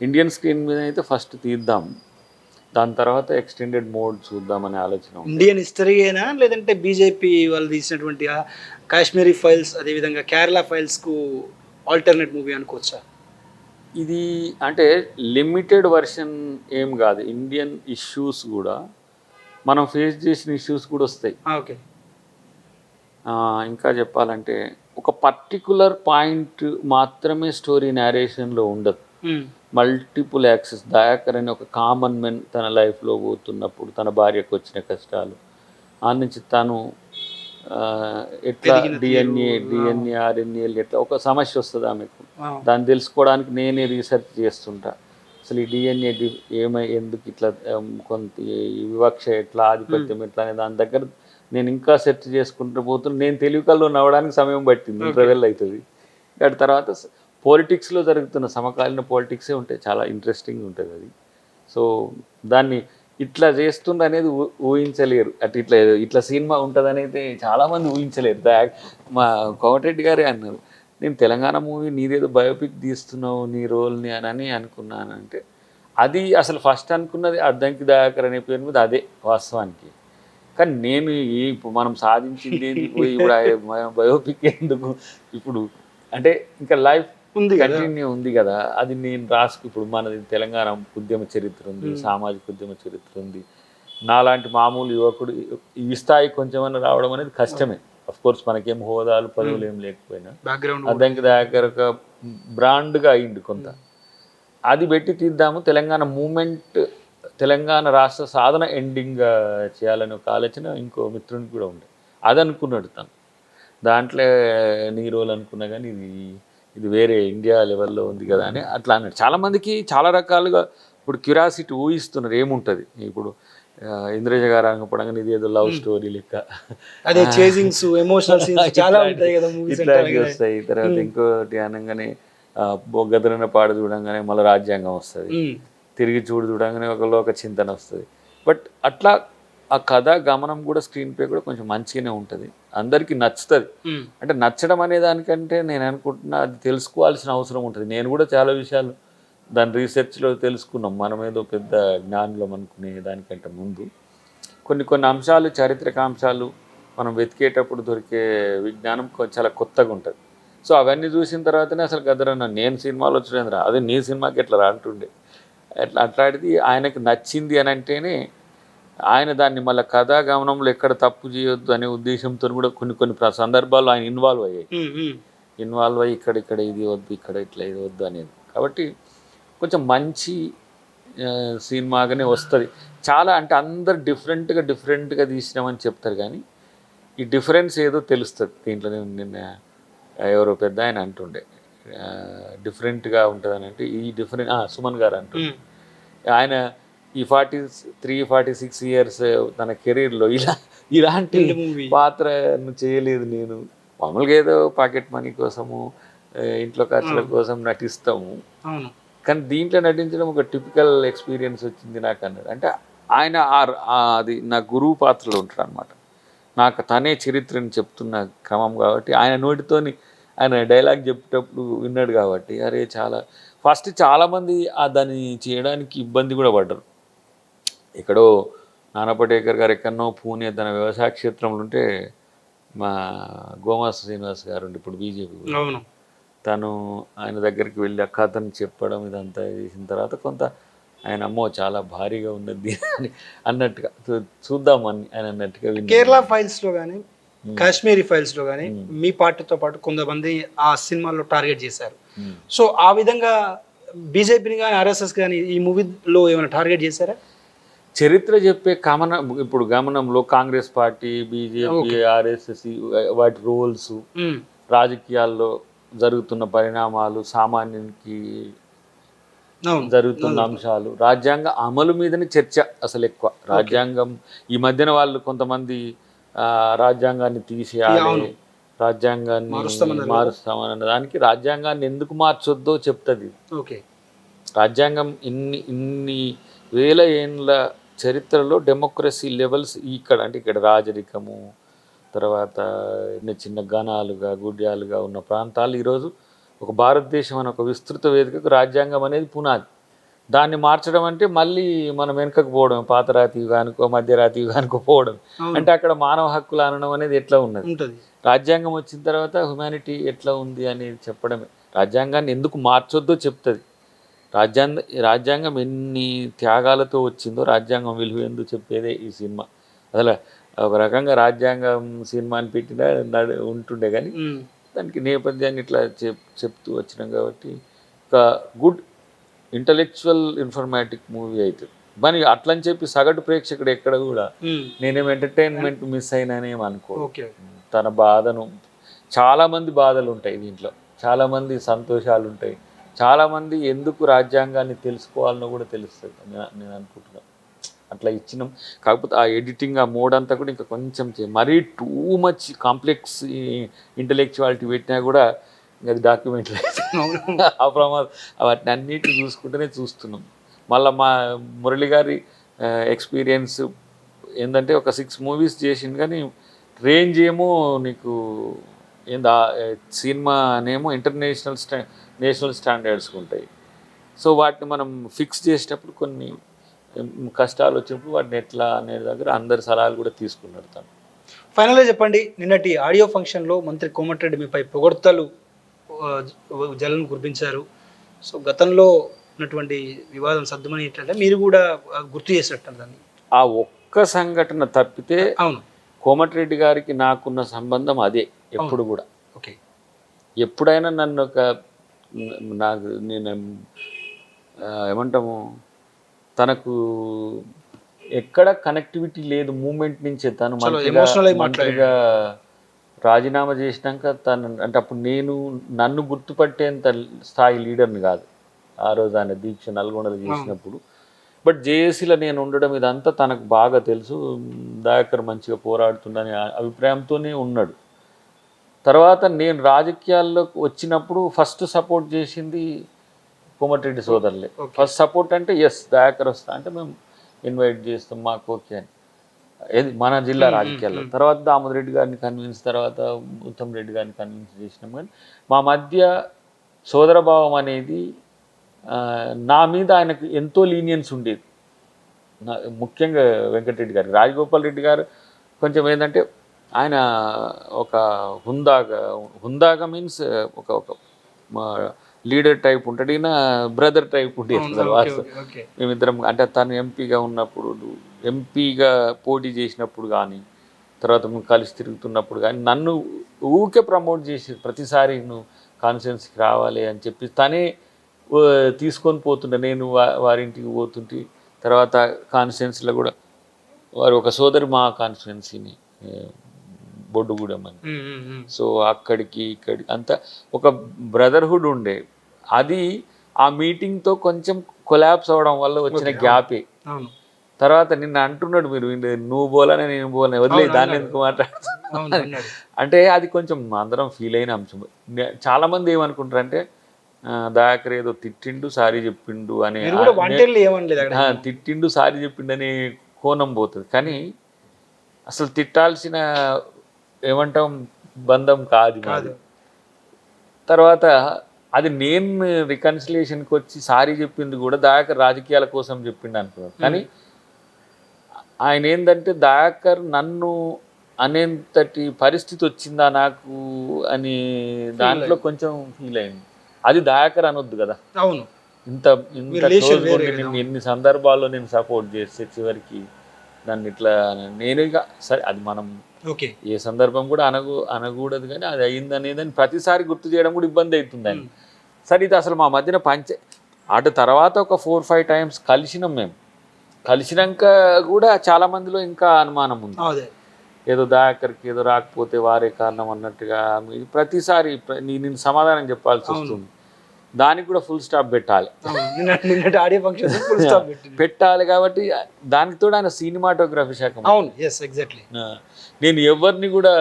ఇండియన్ స్క్రీన్ మీద అయితే ఫస్ట్ తీద్దాం, దాని తర్వాత ఎక్స్టెండెడ్ మోడ్ చూద్దామనే ఆలోచన. ఇండియన్ హిస్టరీ అయినా లేదంటే బీజేపీ వాళ్ళు తీసినటువంటి కాశ్మీరీ ఫైల్స్, అదేవిధంగా కేరళ ఫైల్స్కు ఆల్టర్నేట్ మూవీ అనుకోవచ్చా? ఇది అంటే లిమిటెడ్ వర్షన్ ఏం కాదు, ఇండియన్ ఇష్యూస్ కూడా మనం ఫేస్ చేసిన ఇష్యూస్ కూడా వస్తాయి. ఓకే. ఇంకా చెప్పాలంటే ఒక పర్టికులర్ పాయింట్ మాత్రమే స్టోరీ నేరేషన్లో ఉండదు, మల్టిపుల్ యాక్సెస్. దయాకర్ అని ఒక కామన్ మెన్ తన లైఫ్లో పోతున్నప్పుడు తన భార్యకు వచ్చిన కష్టాలు, ఆ నుంచి తను ఎట్లా డిఎన్ఏ ఆర్ఎన్ఏలు ఎట్లా ఒక సమస్య వస్తుంది ఆమెకు, దాన్ని తెలుసుకోవడానికి నేనే రీసెర్చ్ చేస్తుంటా. అసలు ఈ డిఎన్ఏ ఎందుకు ఇట్లా కొంత వివక్ష ఎట్లా, ఆధిపత్యం ఎట్లా అనే దాని దగ్గర నేను ఇంకా సెర్చ్ చేసుకుంటూ పోతున్నా. నేను తెలివికల్లో నవ్వడానికి సమయం పట్టింది, ఇంటర్వెల్ అవుతుంది. దాని తర్వాత పాలిటిక్స్లో జరుగుతున్న సమకాలీన పాలిటిక్సే ఉంటాయి, చాలా ఇంట్రెస్టింగ్ ఉంటుంది అది. సో దాన్ని ఇట్లా చేస్తుండ అనేది ఊహించలేరు. ఇట్లా సినిమా ఉంటుంది అనేది చాలామంది ఊహించలేరు. మా కోమటిరెడ్డి గారే అన్నారు, నేను తెలంగాణ మూవీ నీదేదో బయోపిక్ తీస్తున్నావు నీ రోల్ని అని అనుకున్నానంటే, అది అసలు ఫస్ట్ అనుకున్నది అద్దంకి దయాకర్ అనే పేరు మీద అదే వాస్తవానికి. కానీ నేను ఇప్పుడు మనం సాధించింది పోయి ఇప్పుడు బయోపిక్ ఎందుకు, ఇప్పుడు అంటే ఇంకా లైఫ్ ఉంది కంటిన్యూ ఉంది కదా, అది నేను ఇప్పుడు మనది తెలంగాణ ఉద్యమ చరిత్ర ఉంది, సామాజిక ఉద్యమ చరిత్ర ఉంది. నాలాంటి మామూలు యువకుడు ఈ స్థాయి కొంచెమన్నా రావడం అనేది కష్టమే. అఫ్ కోర్స్ మనకేం హోదాలు పదవులు ఏం లేకపోయినా అద్దంకి దయాకర్ ఒక బ్రాండ్గా అయింది కొంత. అది పెట్టి తీద్దాము, తెలంగాణ మూమెంట్, తెలంగాణ రాష్ట్ర సాధన ఎండింగ్గా చేయాలని ఒక ఆలోచన ఇంకో మిత్రునికి కూడా ఉండే. అది అనుకున్నాడు తను, దాంట్లో నీ రోల్ అనుకున్నా కానీ ఇది వేరే ఇండియా లెవెల్లో ఉంది కదా అని అట్లా అన్నాడు. చాలామందికి చాలా రకాలుగా ఇప్పుడు క్యూరియాసిటీ ఊహిస్తున్నారు ఏముంటుంది. ఇప్పుడు ఇంద్రజ గారు అనకపోవడం ఇది ఏదో లవ్ స్టోరీ లెక్క, అదే చేజింగ్స్, ఎమోషనల్ సీన్స్ చాలా ఉంటాయి కదా మూవీస్, ఇట్లాంటివి వస్తాయి. తర్వాత ఇంకోటి అనగానే గదరన్న పాట చూడంగానే మళ్ళీ రాజ్యాంగం వస్తుంది, తిరిగి చూడంగానే ఒక చింతన వస్తుంది. బట్ అట్లా ఆ కథ గమనం కూడా స్క్రీన్ ప్లే కూడా కొంచెం మంచిగానే ఉంటుంది, అందరికీ నచ్చుతుంది. అంటే నచ్చడం అనే దానికంటే నేను అనుకుంటున్నా అది తెలుసుకోవాల్సిన అవసరం ఉంటుంది. నేను కూడా చాలా విషయాలు దాని రీసెర్చ్లో తెలుసుకున్నాం, మనం ఏదో పెద్ద జ్ఞానంలో అనుకునే దానికంటే ముందు కొన్ని అంశాలు, చారిత్రక అంశాలు మనం వెతికేటప్పుడు దొరికే విజ్ఞానం చాలా కొత్తగా ఉంటుంది. సో అవన్నీ చూసిన తర్వాతనే అసలు గదరన్న నేను సినిమాలో వచ్చిన అదే నీ సినిమాకి ఎట్లా రాంటుండే, అట్లాంటిది ఆయనకు నచ్చింది అని అంటేనే ఆయన దాన్ని మళ్ళీ కథా గమనంలో ఎక్కడ తప్పు చేయొద్దు అనే ఉద్దేశంతో కూడా కొన్ని సందర్భాల్లో ఆయన ఇన్వాల్వ్ అయ్యి ఇక్కడ ఇది వద్దు, ఇక్కడ ఇట్లా ఇది వద్దు అనేది. కాబట్టి కొంచెం మంచి సినిమాగానే వస్తుంది. చాలా అంటే అందరు డిఫరెంట్గా తీసినామని చెప్తారు, కానీ ఈ డిఫరెన్స్ ఏదో తెలుస్తుంది దీంట్లో. నిన్న ఎవరో పెద్ద ఆయన అంటుండే డిఫరెంట్గా ఉంటుందని, అంటే ఈ డిఫరెంట్ సుమన్ గారు అంటుండే ఆయన ఈ 46 ఇయర్స్ తన కెరీర్లో ఇలాంటి పాత్రను చేయలేదు నేను. మామూలుగా ఏదో పాకెట్ మనీ కోసము ఇంట్లో ఖర్చుల కోసం నటిస్తాము, కానీ దీంట్లో నటించడం ఒక టిపికల్ ఎక్స్పీరియన్స్ వచ్చింది నాకు అన్నాడు. అంటే ఆయన అది నా గురువు పాత్రలో ఉంటాడు అనమాట. నాకు తనే చరిత్రని చెప్తున్న క్రమం కాబట్టి ఆయన నోటితోని ఆయన డైలాగ్ చెప్పేటప్పుడు విన్నాడు కాబట్టి అరే చాలా ఫస్ట్ చాలామంది దాన్ని చేయడానికి ఇబ్బంది కూడా పడ్డారు. ఎక్కడో నానా పటేకర్ గారు ఎక్కడనో పూణే తన వ్యవసాయ క్షేత్రంలో ఉంటే మా గోమాస్ శ్రీనివాస్ గారు ఉండి ఇప్పుడు బీజేపీ తను ఆయన దగ్గరికి వెళ్ళి ఆ కథను చెప్పడం ఇదంతా చేసిన తర్వాత కొంత ఆయన అమ్మో చాలా భారీగా ఉన్నది అని అన్నట్టుగా చూద్దామని ఆయన అన్నట్టుగా కేరళ ఫైల్స్లో కానీ కాశ్మీరీ ఫైల్స్లో కానీ మీ పార్టీతో పాటు కొంతమంది ఆ సినిమాలో టార్గెట్ చేశారు. సో ఆ విధంగా బీజేపీని కానీ ఆర్ఎస్ఎస్ కానీ ఈ మూవీలో ఏమైనా టార్గెట్ చేశారా? చరిత్ర చెప్పే ఇప్పుడు గమనంలో కాంగ్రెస్ పార్టీ, బీజేపీ, ఆర్ఎస్ఎస్ వాటి రోల్స్, రాజకీయాల్లో జరుగుతున్న పరిణామాలు, సామాన్యునికి జరుగుతున్న అంశాలు, రాజ్యాంగ అమలు మీదనే చర్చ అసలు ఎక్కువ. రాజ్యాంగం ఈ మధ్యన వాళ్ళు కొంతమంది రాజ్యాంగాన్ని తీసేయాలి, రాజ్యాంగాన్ని మారుస్తామన్న దానికి రాజ్యాంగాన్ని ఎందుకు మార్చొద్దో చెప్తుంది. రాజ్యాంగం ఇన్ని వేల ఏండ్ల చరిత్రలో డెమోక్రసీ లెవెల్స్ ఇక్కడ రాజరికము, తర్వాత చిన్న గణాలుగా గుడ్యాలుగా ఉన్న ప్రాంతాలు ఈరోజు ఒక భారతదేశం అనే ఒక విస్తృత వేదికకు రాజ్యాంగం అనేది పునాది. దాన్ని మార్చడం అంటే మళ్ళీ మనం వెనుకకు పోవడం, పాతరాతి యుగానికో మధ్యరాతి యుగానికో పోవడం. అంటే అక్కడ మానవ హక్కులు అనడం అనేది ఎట్లా ఉన్నది, రాజ్యాంగం వచ్చిన తర్వాత హ్యుమానిటీ ఎట్లా ఉంది అనేది చెప్పడమే. రాజ్యాంగాన్ని ఎందుకు మార్చొద్దో చెప్తుంది. రాజ్యాంగం ఎన్ని త్యాగాలతో వచ్చిందో రాజ్యాంగం విలువ ఎందుకు చెప్పేదే ఈ సినిమా. అసలు ఒక రకంగా రాజ్యాంగం సినిమా అని పెట్టినా ఉంటుండే, కానీ దానికి నేపథ్యాన్ని ఇట్లా చెప్తూ వచ్చినాం కాబట్టి ఒక గుడ్ ఇంటలెక్చువల్ ఇన్ఫర్మేటిక్ మూవీ అవుతుంది. మరి అట్లని చెప్పి సగటు ప్రేక్షకుడు ఎక్కడ కూడా నేనేం ఎంటర్టైన్మెంట్ మిస్ అయినానేం అనుకో. తన బాధను, చాలామంది బాధలు ఉంటాయి దీంట్లో, చాలామంది సంతోషాలు ఉంటాయి, చాలామంది ఎందుకు రాజ్యాంగాన్ని తెలుసుకోవాలనో కూడా తెలుస్తుంది నేను అనుకుంటున్నాను. అట్లా ఇచ్చినాం. కాకపోతే ఆ ఎడిటింగ్ ఆ మోడ్ అంతా కూడా ఇంకా కొంచెం మరీ టూ మచ్ కాంప్లెక్స్ ఇంటలెక్చువాలిటీ పెట్టినా కూడా అది డాక్యుమెంటరీ ఆ ప్రమాదం. వాటిని అన్నిటిని చూసుకుంటూనే చూస్తున్నాం. మళ్ళీ మా మురళి గారి ఎక్స్పీరియన్స్ ఏంటంటే ఒక 6 మూవీస్ చేసింది, కానీ రేంజ్ ఏమో నీకు సినిమా అనేమో నేషనల్ స్టాండర్డ్స్కి ఉంటాయి. సో వాటిని మనం ఫిక్స్ చేసేటప్పుడు కొన్ని కష్టాలు వచ్చినప్పుడు వాటిని ఎట్లా అనే దగ్గర అందరి సలహాలు కూడా తీసుకున్నారు తను. ఫైనల్గా చెప్పండి, నిన్నటి ఆడియో ఫంక్షన్లో మంత్రి కోమటిరెడ్డి మీపై పొగడ్తలు జలను కురిపించారు. సో గతంలో ఉన్నటువంటి వివాదం సర్దుమని ఏంటంటే మీరు కూడా గుర్తు చేసినట్టు దాన్ని. ఆ ఒక్క సంఘటన తప్పితే అవును, కోమటిరెడ్డి గారికి నాకున్న సంబంధం అదే ఎప్పుడు కూడా. ఓకే, ఎప్పుడైనా నన్ను నేను ఏమంటాము, తనకు ఎక్కడ కనెక్టివిటీ లేదు మూమెంట్ నుంచి. తను మంత్రిగా రాజీనామా చేసినాక అంటే అప్పుడు నన్ను గుర్తుపట్టేంత స్థాయి లీడర్ని కాదు ఆ రోజు ఆయన దీక్ష నల్గొండలు చేసినప్పుడు. బట్ జేఏసీలో నేను ఉండడం ఇదంతా తనకు బాగా తెలుసు. దయాకర్ మంచిగా పోరాడుతుండని అభిప్రాయంతోనే ఉన్నాడు. తర్వాత నేను రాజకీయాల్లోకి వచ్చినప్పుడు ఫస్ట్ సపోర్ట్ చేసింది కోమటిరెడ్డి సోదరులే. ఫస్ట్ సపోర్ట్ అంటే ఎస్ దయాకర్ వస్తా అంటే మేము ఇన్వైట్ చేస్తాం, మాకు ఓకే అని. ఏది మన జిల్లా రాజకీయాల్లో. తర్వాత దామోదర్ రెడ్డి గారిని కన్విన్స్, తర్వాత ఉత్తమ్ రెడ్డి గారిని కన్విన్స్ చేసినాం. కానీ మా మధ్య సోదరభావం అనేది నా మీద ఆయనకు ఎంతో లీనియన్స్ ఉండేది. ముఖ్యంగా వెంకటరెడ్డి గారు, రాజగోపాల్ రెడ్డి గారు కొంచెం ఏంటంటే ఆయన ఒక హుందాగా మీన్స్ ఒక లీడర్ టైప్ ఉంటాడు, ఈయన బ్రదర్ టైప్ ఉండేది వాస్తవం. మేమిద్దరం అంటే తను ఎంపీగా పోటీ చేసినప్పుడు కానీ, తర్వాత మేము కలిసి తిరుగుతున్నప్పుడు కానీ నన్ను ఊకే ప్రమోట్ చేసి ప్రతిసారి నువ్వు కాన్స్టిట్యున్సీకి రావాలి అని చెప్పి తనే తీసుకొని పోతుండే. నేను వారింటికి పోతుంటే తర్వాత కాన్స్టిట్యున్సీలో కూడా వారు ఒక సోదరు మా కాన్స్టిట్యున్సీని బొడ్డుగూడెం అని. సో అక్కడికి ఇక్కడికి అంతా ఒక బ్రదర్హుడ్ ఉండే, అది ఆ మీటింగ్తో కొంచెం కొలాప్స్ అవడం వల్ల వచ్చిన గ్యాపే. తర్వాత నిన్న అంటున్నాడు, మీరు నువ్వు బోలానే నేను బోలనే వదిలే దాన్ని ఎందుకు మాట్లాడుతున్నా అంటే అది కొంచెం అందరం ఫీల్ అయిన అంశం. చాలామంది ఏమనుకుంటారు అంటే దయాకర్ ఏదో తిట్టిండు సారీ చెప్పిండు అని, తిట్టిండు సారీ చెప్పిండు అనే కోణం పోతుంది. కానీ అసలు తిట్టాల్సిన ఏమంటాం బంధం కాదు. తర్వాత అది నేను రికన్సిలేషన్కి వచ్చి సారీ చెప్పింది కూడా దయాకర్ రాజకీయాల కోసం చెప్పిండు అనుకున్నాను. కానీ ఆయన ఏంటంటే దయాకర్ నన్ను అనేంతటి పరిస్థితి వచ్చిందా నాకు అని దాంట్లో కొంచెం ఫీల్ అయింది. అది దయాకర్ అనొద్దు కదా. అవును, ఇంత నేను ఎన్ని సందర్భాల్లో నేను సపోర్ట్ చేస్తే చివరికి నన్ను ఇట్లా నేను ఇక సరే అది మనం ఏ సందర్భం కూడా అనకూడదు, కానీ అది అయింది అనేదని ప్రతిసారి గుర్తు చేయడం కూడా ఇబ్బంది అవుతుంది అని. సరే ఇది అసలు మా మధ్యన అటు తర్వాత ఒక 4-5 టైమ్స్ కలిసినాం. మేము కలిసినాక కూడా చాలా మందిలో ఇంకా అనుమానం ఉంది, ఏదో దయాకర్కి ఏదో రాకపోతే వారే కారణం అన్నట్టుగా. ప్రతిసారి నేను సమాధానం చెప్పాల్సి వస్తుంది. దానికి కూడా ఫుల్ స్టాప్ పెట్టాలి పెట్టాలి కాబట్టి దానితో ఆయన సినిమాటోగ్రఫీ శాఖ. నేను ఎవరిని కూడా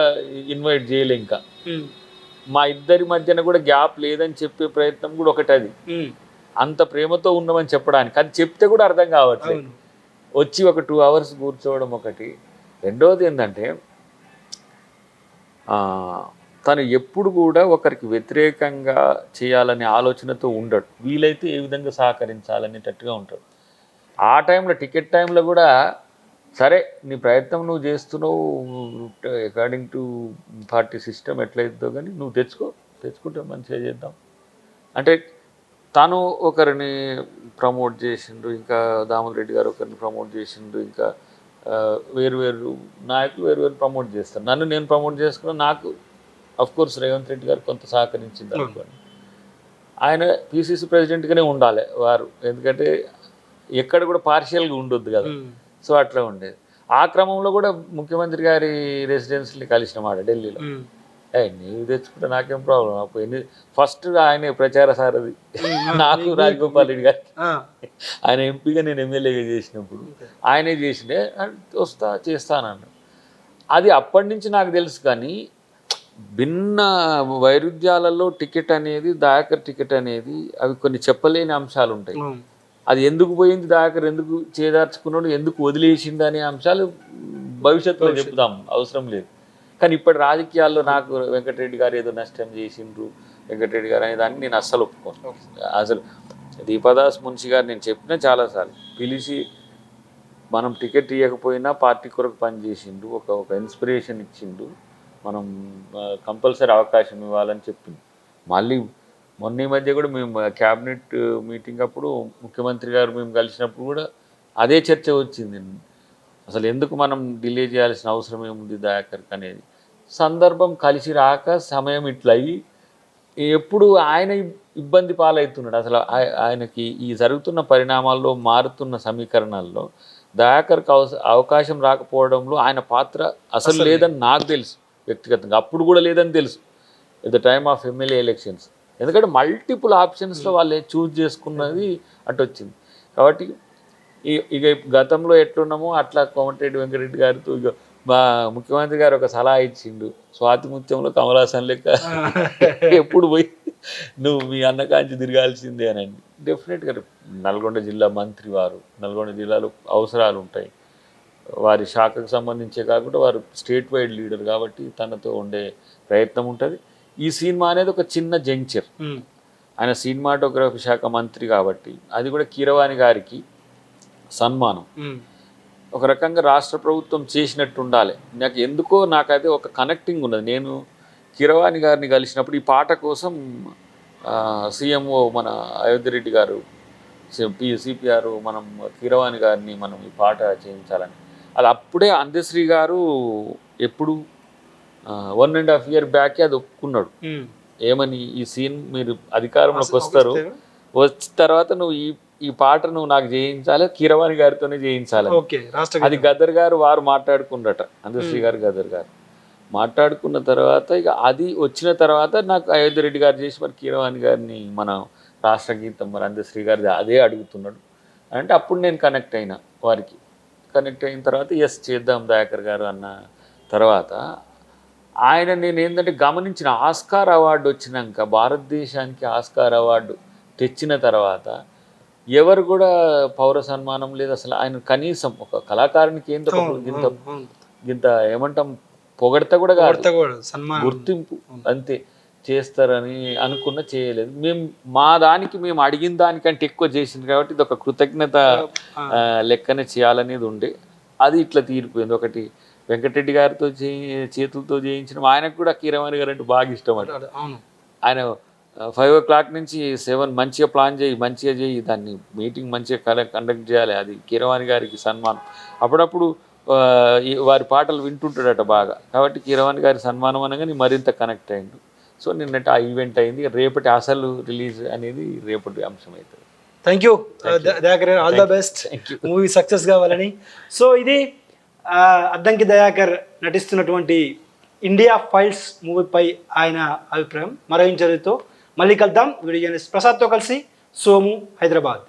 ఇన్వైట్ చేయలే. ఇంకా మా ఇద్దరి మధ్యన కూడా గ్యాప్ లేదని చెప్పే ప్రయత్నం కూడా ఒకటి. అది అంత ప్రేమతో ఉన్నామని చెప్పడానికి, అది చెప్తే కూడా అర్థం కావట్లేదు. వచ్చి ఒక 2 hours కూర్చోవడం ఒకటి. రెండవది ఏంటంటే తను ఎప్పుడు కూడా ఒకరికి వ్యతిరేకంగా చేయాలనే ఆలోచనతో ఉండడు. వీలైతే ఏ విధంగా సహకరించాలనేటట్టుగా ఉంటాడు. ఆ టైంలో టికెట్ టైంలో కూడా సరే నీ ప్రయత్నం నువ్వు చేస్తున్నావు, అకార్డింగ్ టు పార్టీ సిస్టమ్ ఎట్లయిద్దో కానీ నువ్వు తెచ్చుకుంటే మంచిగా చేద్దాం అంటే తాను ఒకరిని ప్రమోట్ చేసిండు, ఇంకా దామోదర్ రెడ్డి గారు ఒకరిని ప్రమోట్ చేసిండు, ఇంకా వేరు నాయకులు వేరు ప్రమోట్ చేస్తారు. నన్ను నేను ప్రమోట్ చేసుకున్నా, నాకు అఫ్కోర్స్ రేవంత్ రెడ్డి గారు కొంత సహకరించింది అనుకోండి. ఆయన పిసిసి ప్రెసిడెంట్గానే ఉండాలి వారు, ఎందుకంటే ఎక్కడ కూడా పార్షియల్గా ఉండొద్దు కదా. సో అట్లా ఉండేది. ఆ క్రమంలో కూడా ముఖ్యమంత్రి గారి రెసిడెన్సీని కలిసినమాట ఢిల్లీలో. నీవు తెచ్చుకుంటే నాకేం ప్రాబ్లం. అప్పుడు ఫస్ట్ ఆయన ప్రచార సారథి నాకు రాజగోపాల్ రెడ్డి గారికి. ఆయన ఎంపీగా నేను ఎమ్మెల్యేగా చేసినప్పుడు ఆయనే చేసిండే, చేస్తానన్నాడు. అది అప్పటి నుంచి నాకు తెలుసు. కానీ భిన్న వైరుధ్యాలలో టికెట్ అనేది, దయాకర్ టికెట్ అనేది అవి కొన్ని చెప్పలేని అంశాలు ఉంటాయి. అది ఎందుకు పోయింది, దయాకర్ ఎందుకు చేదార్చుకున్నాడు, ఎందుకు వదిలేసింది అనే అంశాలు భవిష్యత్తులో చెప్తాం, అవసరం లేదు. కానీ ఇప్పటి రాజకీయాల్లో నాకు వెంకటరెడ్డి గారు ఏదో నష్టం చేసిండ్రు, వెంకటరెడ్డి గారు అనే దాన్ని నేను అస్సలు ఒప్పుకోను. అసలు దీపాదాస్ మున్షి గారు నేను చెప్పిన చాలాసార్లు పిలిచి మనం టికెట్ ఇవ్వకపోయినా పార్టీ కొరకు పనిచేసిండు, ఒక ఇన్స్పిరేషన్ ఇచ్చిండు, మనం కంపల్సరీ అవకాశం ఇవ్వాలని చెప్పింది. మళ్ళీ మొన్న ఈ మధ్య కూడా మేము క్యాబినెట్ మీటింగ్ అప్పుడు ముఖ్యమంత్రి గారు మేము కలిసినప్పుడు కూడా అదే చర్చ వచ్చింది. అసలు ఎందుకు మనం డిలే చేయాల్సిన అవసరం ఏముంది దయాకర్కి అనేది. సందర్భం కలిసి రాక సమయం ఇట్లా అయ్యి ఎప్పుడు ఆయన ఇబ్బంది పాలవుతున్నాడు. అసలు ఆయనకి ఈ జరుగుతున్న పరిణామాల్లో, మారుతున్న సమీకరణాల్లో దయాకర్కి అవకాశం రాకపోవడంలో ఆయన పాత్ర అసలు లేదని నాకు తెలుసు వ్యక్తిగతంగా. అప్పుడు కూడా లేదని తెలుసు at the time of MLA elections. ఎందుకంటే మల్టిపుల్ ఆప్షన్స్లో వాళ్ళు చూజ్ చేసుకున్నది అటు వచ్చింది. కాబట్టి ఇక గతంలో ఎట్లున్నామో అట్లా కోమటిరెడ్డి వెంకటరెడ్డి గారితో ఇక మా ముఖ్యమంత్రి గారు ఒక సలహా ఇచ్చిండు, స్వాతి ముత్యంలో కమలాసన్ లెక్క ఎప్పుడు పోయి నువ్వు మీ అన్నకాంచి తిరగాల్సిందే అని. డెఫినెట్గా నల్గొండ జిల్లా మంత్రి వారు, నల్గొండ జిల్లాలో అవసరాలు ఉంటాయి, వారి శాఖకు సంబంధించే కాకుండా వారు స్టేట్ వైడ్ లీడర్ కాబట్టి తనతో ఉండే ప్రయత్నం ఉంటుంది. ఈ సినిమా అనేది ఒక చిన్న జంక్చర్. ఆయన సినిమాటోగ్రఫీ శాఖ మంత్రి కాబట్టి అది కూడా కీరవాణి గారికి సన్మానం. ఒక రకంగా రాష్ట్ర ప్రభుత్వం చేసినట్టు ఉండాలి. నాకైతే ఒక కనెక్టింగ్ ఉన్నది. నేను కీరవాణి గారిని కలిసినప్పుడు ఈ పాట కోసం సీఎంఓ మన అయోధ్య రెడ్డి గారు, సిపిఆర్ మనం కీరవాణి గారిని మనం ఈ పాట చేయించాలని, అది అప్పుడే అందశ్రీ గారు ఎప్పుడు 1.5 years బ్యాకే అది ఒప్పుకున్నాడు. ఏమని, ఈ సీన్ మీరు అధికారంలోకి వస్తారు, వచ్చిన తర్వాత నువ్వు ఈ పాట నువ్వు నాకు చేయించాలి, కీరవాణి గారితోనే చేయించాలి. అది గదర్ గారు వారు మాట్లాడుకున్నట, అందశ్రీ గారు గదర్ గారు మాట్లాడుకున్న తర్వాత ఇక అది వచ్చిన తర్వాత నాకు అయోధ్య రెడ్డి గారు చేసి మరి కీరవాణి గారిని మనం రాష్ట్ర గీతం మరి అందశ్రీ గారిది అదే అడుగుతున్నాడు అంటే అప్పుడు నేను కనెక్ట్ అయినా వారికి. కనెక్ట్ అయిన తర్వాత ఎస్ చేద్దాం దయాకర్ గారు అన్న తర్వాత ఆయన నేను ఏంటంటే గమనించిన ఆస్కార్ అవార్డు వచ్చినాక భారతదేశానికి ఆస్కార్ అవార్డు తెచ్చిన తర్వాత ఎవరు కూడా పౌర సన్మానం లేదు అసలు. ఆయన కనీసం ఒక కళాకారునికి ఏంటో ఇంత ఇంత ఏమంటాం పొగడత కూడా కాదు, గుర్తింపు అంతే చేస్తారని అనుకున్న చేయలేదు. మేము మా దానికి మేము అడిగిన దానికంటే ఎక్కువ చేసింది కాబట్టి ఇది ఒక కృతజ్ఞత లెక్కనే చేయాలనేది ఉండే. అది ఇట్లా తీరిపోయింది. ఒకటి వెంకటరెడ్డి గారితో చేతులతో చేయించిన ఆయనకు కూడా కీరవాణి గారు అంటే బాగా ఇష్టం అంట. ఆయన 5 o'clock నుంచి 7 మంచిగా ప్లాన్ చేయి, మంచిగా చేయి, దాన్ని మీటింగ్ మంచిగా కండక్ట్ చేయాలి, అది కీరవాణి గారికి సన్మానం. అప్పుడప్పుడు వారి పాటలు వింటుంటాడట బాగా, కాబట్టి కీరవాణి గారి సన్మానం అనగానే మరింత కనెక్ట్ అయ్యిండు. సో నిన్నటి ఆ ఈవెంట్ అయింది. రేపటి అసలు రిలీజ్ అనేది రేపటి అంశం అవుతుంది. Thank you Dayakar, all the best, movie success కావాలని. సో ఇది అద్దంకి దయాకర్ నటిస్తున్నటువంటి ఇండియా ఫైల్స్ మూవీపై ఆయన అభిప్రాయం. మరో ఇంటర్వ్యూతో మళ్ళీ కలుద్దాం. వీడియో జర్నలిస్ట్ ప్రసాద్తో కలిసి సోము, హైదరాబాద్.